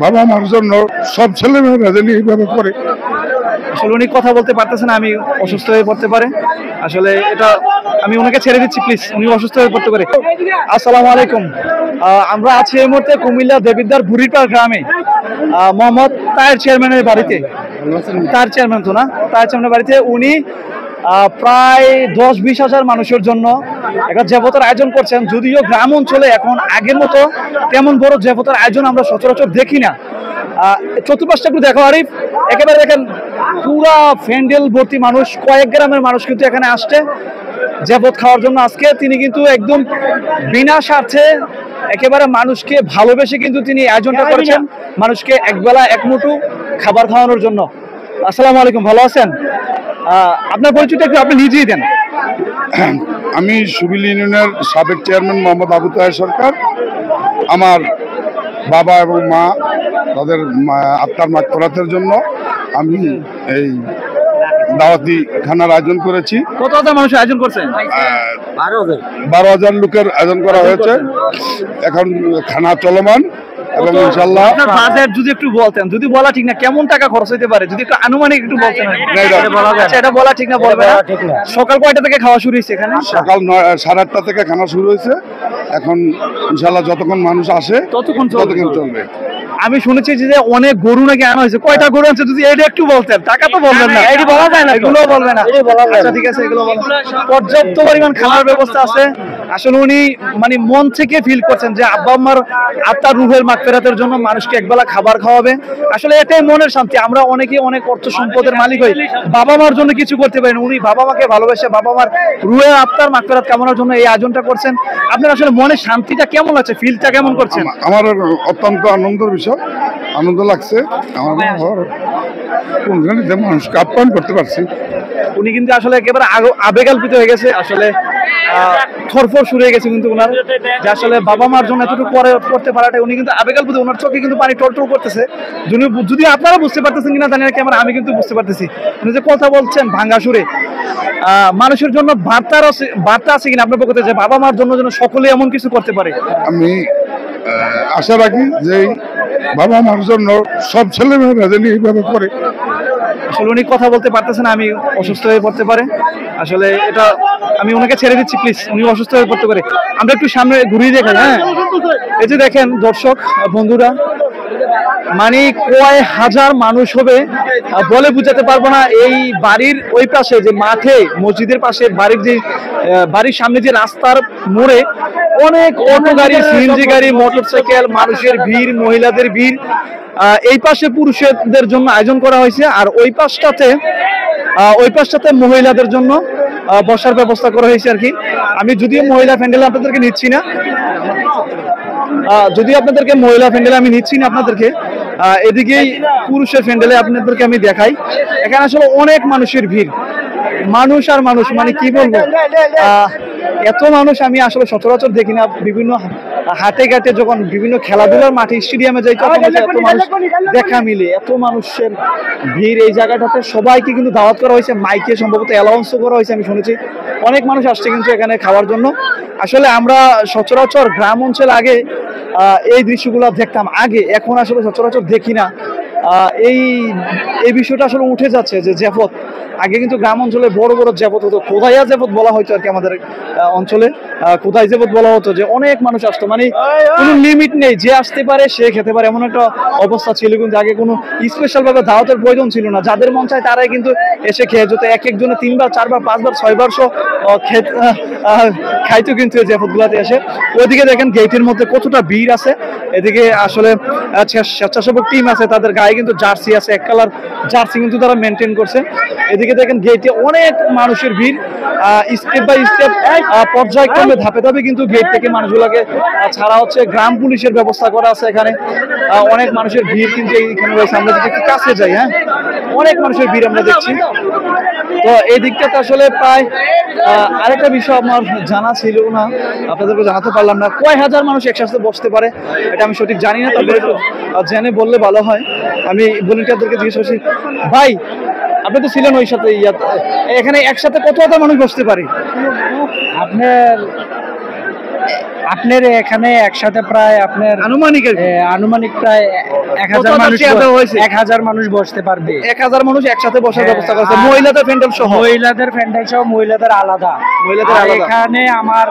বাবা মার জন্য সব ছেলে মেয়েরা যেন এইভাবে করে। আসলে উনি কথা বলতে পারতেছেন, আমি অসুস্থ হয়ে পড়তে পারে। আসলে এটা আমি ওনাকে ছেড়ে দিচ্ছি, প্লিজ, উনি অসুস্থ হয়ে পড়তে পারে। আসসালামু আলাইকুম। আমরা আছি এই মুহূর্তে কুমিল্লা দেবিদ্বার বুড়িপাড় গ্রামে মোহাম্মদ তায়ের চেয়ারম্যানের বাড়িতে। তার চেয়ারম্যান তো না, তায়ের চেয়ারম্যানের বাড়িতে উনি প্রায় 10-20 হাজার মানুষের জন্য একটা জেফতের আয়োজন করছেন। যদিও গ্রাম অঞ্চলে এখন আগের মতো তেমন বড় জেফতের আয়োজন আমরা সচরাচর দেখি না। চতুর্পাশটা একটু দেখো আরিফ, একেবারে দেখেন পুরা প্যান্ডেল ভর্তি মানুষ, কয়েক গ্রামের মানুষ কিন্তু এখানে আসছে জেফত খাওয়ার জন্য। আজকে তিনি কিন্তু একদম বিনা স্বার্থে একেবারে মানুষকে ভালোবেসে কিন্তু তিনি আয়োজনটা করেছেন, মানুষকে একবেলা একমুঠো খাবার খাওয়ানোর জন্য। আসসালামু আলাইকুম, ভালো আছেন? আপনার পরিচয়টা একটু আপনি নিজেই দেন। আমি সুবিল ইউনিয়নের সাবেক চেয়ারম্যান মোহাম্মদ আবু তাহের সরকার। আমার বাবা এবং মা তাদের আত্মার মাগফিরাতের জন্য আমি এই দাওয়াতি খানার আয়োজন করেছি। কত মানুষ আয়োজন করছেন? 12,000 লোকের আয়োজন করা হয়েছে। এখন খানা চলমান এবং ইনশাআল্লাহ আপনার বাজেট যদি একটু বলতেন, যদি বলা ঠিক না কেমন টাকা খরচ হতে পারে, যদি একটু আনুমানিক একটু বলতেন। আচ্ছা, এটা বলা ঠিক না, বলবে না। সকাল কয়টা থেকে খাওয়া শুরু হয়েছে এখানে? সকাল 8:30 থেকে খানা শুরু হয়েছে। এখন ইনশাআল্লাহ যতক্ষণ মানুষ আসে ততক্ষণ চলবে। আমি শুনেছি যে অনেক গরু নাকি আনা হয়েছে, কয়টা গরু আছে যদি এটা একটু বলতেন। টাকা তো বলবেন না, এটি বলা যায় না, এগুলো বলবে না। আচ্ছা ঠিক আছে, এগুলো বলবেন। পর্যাপ্ত পরিমাণ খাবার ব্যবস্থা আছে। আসলে উনি মানে মন থেকে ফিল করছেন যে আব্বা আম্মার আত্মার রুহের মাগফিরাতের জন্য মানুষকে একবেলা খাবার খাওয়াবে। আসলে এটাই মনের শান্তি। আমরা অনেকে অনেক অর্থ সম্পদের মালিক হই, বাবা মার জন্য কিছু করতে পারেন। উনি বাবা মাকে ভালোবেসে বাবা মার রুহের আত্মার মাগফিরাত কামনার জন্য এই আয়োজনটা করছেন। আপনার আসলে মনের শান্তিটা কেমন আছে, ফিলটা কেমন করছেন? আমার অত্যন্ত আনন্দের বিষয়, আনন্দ লাগছে। আমার মানুষকে আপ্যায়ন করতে পারছি। উনি কিন্তু আসলে একেবারে আবেগাল্পিত হয়ে গেছে, আসলে থরফর শুরু হয়ে গেছে কিন্তু ওনার, যে আসলে বাবা মার জন্য এতটুকু পরে করতে পারাটা উনি কিন্তু আবেগাল্পিত। ওনার চোখে কিন্তু পানি টলটল করতেছে। যদি আপনারা বুঝতে পারতেছেন কিনা জানি না, ক্যামেরা আমি কিন্তু বুঝতে পারতেছি। উনি যে কথা বলছেন ভাঙ্গা সুরে, মানুষের জন্য বার্তা আছে কিনা আপনার পক্ষে, যে বাবা মার জন্য যেন সকলে এমন কিছু করতে পারে? আমি আশা রাখি যে বাবা মার জন্য সব ছেলে মেয়েরা যেন এইভাবে করে। আসলে উনি কথা বলতে পারতেছেন, আমি অসুস্থ হয়ে পড়তে পারে। আসলে এটা আমি ওনাকে ছেড়ে দিচ্ছি, প্লিজ, উনি অসুস্থ হয়ে পড়তে পারে। আমরা একটু সামনে ঘুরিয়ে দেখাই। হ্যাঁ, এই যে দেখেন দর্শক বন্ধুরা, মানে কয় হাজার মানুষ হবে বলে বুঝাতে পারবো না। এই বাড়ির ওই পাশে যে মাঠে, মসজিদের পাশে বাড়ির সামনে যে রাস্তার মোড়ে অনেক অটো গাড়ি, সিএনজি গাড়ি, মোটরসাইকেল, মানুষের ভিড়, মহিলাদের ভিড়। এই পাশে পুরুষদের জন্য আয়োজন করা হয়েছে, আর ওই পাশটাতে মহিলাদের জন্য বসার ব্যবস্থা করা হয়েছে আর কি। আমি যদিও মহিলা প্যান্ডেল আপনাদেরকে নিচ্ছি না, আমি নিচ্ছি না আপনাদেরকে। এদিকেই পুরুষের প্যান্ডেলে আপনাদেরকে আমি দেখাই। এখানে আসলে অনেক মানুষের ভিড়, মানুষ আর মানুষ, মানে কি বলবো, এত মানুষ আমি আসলে সচরাচর দেখি না। বিভিন্ন হাটে ঘাটে যখন বিভিন্ন খেলাধুলার মাঠে, স্টেডিয়ামে যাই, তখন এত মানুষ দেখা মিলে, এত মানুষের ভিড় এই জায়গাটাতে। সবাইকে কিন্তু দাওয়াত করা হয়েছে, মাইকে সম্ভবত অ্যালাউন্সও করা হয়েছে। আমি শুনেছি অনেক মানুষ আসছে কিন্তু এখানে খাওয়ার জন্য। আসলে আমরা সচরাচর গ্রাম অঞ্চলে আগে এই দৃশ্যগুলো দেখতাম আগে, এখন আসলে সচরাচর দেখি না। এই বিষয়টা আসলে উঠে যাচ্ছে যে জেফত, আগে কিন্তু গ্রাম অঞ্চলে বড় বড় জেফত হতো, খোদাইয়া জেফত বলা হতো আর কি। আমাদের অঞ্চলে খোদাই জেফত বলা হতো, যে অনেক মানুষ আসতো, মানে কোনো লিমিট নেই, যে আসতে পারে সে খেতে পারে, এমন একটা অবস্থা ছিল। কিন্তু আগে কোনো স্পেশাল ভাবে দাওয়াতের প্রয়োজন ছিল না, যাদের মন চায় তারাই কিন্তু এসে খেয়ে যেত। এক একজনে 3বার 4বার 5বার 6বার খাইতো কিন্তু এই জেফত গুলাতে এসে। ওইদিকে দেখেন গেটের মধ্যে কতটা ভিড় আছে। এদিকে আসলে স্বেচ্ছাসেবক টিম আছে, তাদের গায়ে কিন্তু জার্সি আছে, এক কালার জার্সি কিন্তু তারা মেনটেন করছে। এদিকে দেখেন গেটে অনেক মানুষের ভিড়, স্টেপ বাই স্টেপ পর্যায়ক্রমে ধাপে ধাপে কিন্তু গেট থেকে মানুষগুলোকে ছাড়া হচ্ছে। গ্রাম পুলিশের ব্যবস্থা করা আছে এখানে। অনেক মানুষের ভিড় কিন্তু এইখানে রয়েছে। আমরা যদি একটু কাছে যাই, হ্যাঁ, অনেক মানুষের ভিড় আমরা দেখছি। তো এই দিকটাতে আসলে প্রায় আরেকটা বিষয় আমার জানা ছিল না, আপনাদেরকে জানাতে পারলাম না, কয় হাজার মানুষ একসাথে বসতে পারে এটা আমি সঠিক জানি না, তবে জেনে বললে ভালো হয়। আমি ভলেন্টিয়ারদেরকে জিজ্ঞেস করছি, ভাই আপনি তো ছিলেন ওই সাথে, এখানে একসাথে কত হাজার মানুষ বসতে পারে? আপনার আপনার এখানে একসাথে প্রায় আপনার আনুমানিক আনুমানিক প্রায় 1000 মানুষ 1000 মানুষ বসতে পারবে। 1000 মানুষ একসাথে বসার হ্যাঁ, ব্যবস্থা করেছে, আর মহিলাদের প্যান্ডেল সহ। মহিলাদের প্যান্ডেল সহ, মহিলাদের আলাদা। মহিলাদের আর আলাদা। এখানে আমার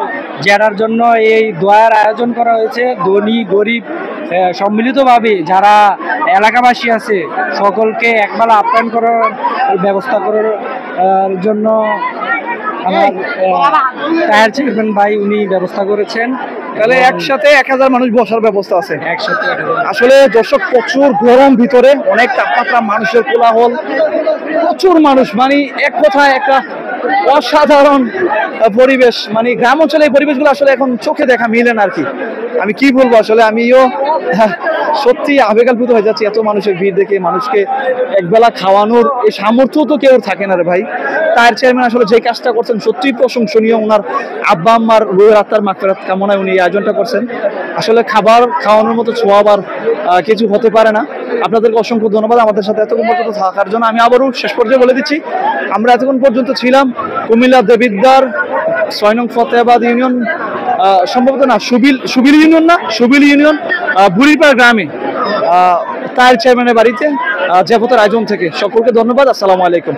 জেলার জন্য এই দোয়ার আয়োজন করা হয়েছে। ধনী গরিব সম্মিলিতভাবে যারা এলাকাবাসী আছে সকলকে একবেলা আপ্যায়ন করার ব্যবস্থা করার জন্য আমার টায়ার চেয়ারম্যান ভাই উনি ব্যবস্থা করেছেন। তাহলে একসাথে 1000 মানুষ বসার ব্যবস্থা আছে। একসাথে আসলে দর্শক, প্রচুর গরম ভিতরে, অনেক তাপমাত্রা, মানুষের কোলাহল, প্রচুর মানুষ, মানে এক কথায় একটা অসাধারণ পরিবেশ। মানে গ্রাম অঞ্চলে এই পরিবেশগুলো আসলে এখন চোখে দেখা মিলে না আর কি। আমি কি বলবো, আসলে আমিও সত্যি আবেগাপ্লুত হয়ে যাচ্ছি এত মানুষের ভিড় দেখে। মানুষকে একবেলা খাওয়ানোর এই সামর্থ্য তো কেউ থাকে না রে ভাই। তার চেয়ারম্যান আসলে যে কাজটা করছেন সত্যি প্রশংসনীয়। ওনার আব্বা আম্মার রুহের আত্মার মাগফিরাত কামনায় উনি এই আয়োজনটা করছেন। আসলে খাবার খাওয়ানোর মতো ছোঁয়া আর কিছু হতে পারে না। আপনাদেরকে অসংখ্য ধন্যবাদ আমাদের সাথে এতক্ষণ পর্যন্ত থাকার জন্য। আমি আবারও শেষ পর্যায়ে বলে দিচ্ছি, আমরা এতক্ষণ পর্যন্ত ছিলাম কুমিল্লা দেবিদ্বার 6 নং ফতেহাবাদ ইউনিয়ন, সম্ভবত না সুবিল ইউনিয়ন বুড়িপাড় গ্রামে তার চেয়ারম্যানের বাড়িতে জেফতের আয়োজন থেকে। সকলকে ধন্যবাদ। আসসালামু আলাইকুম।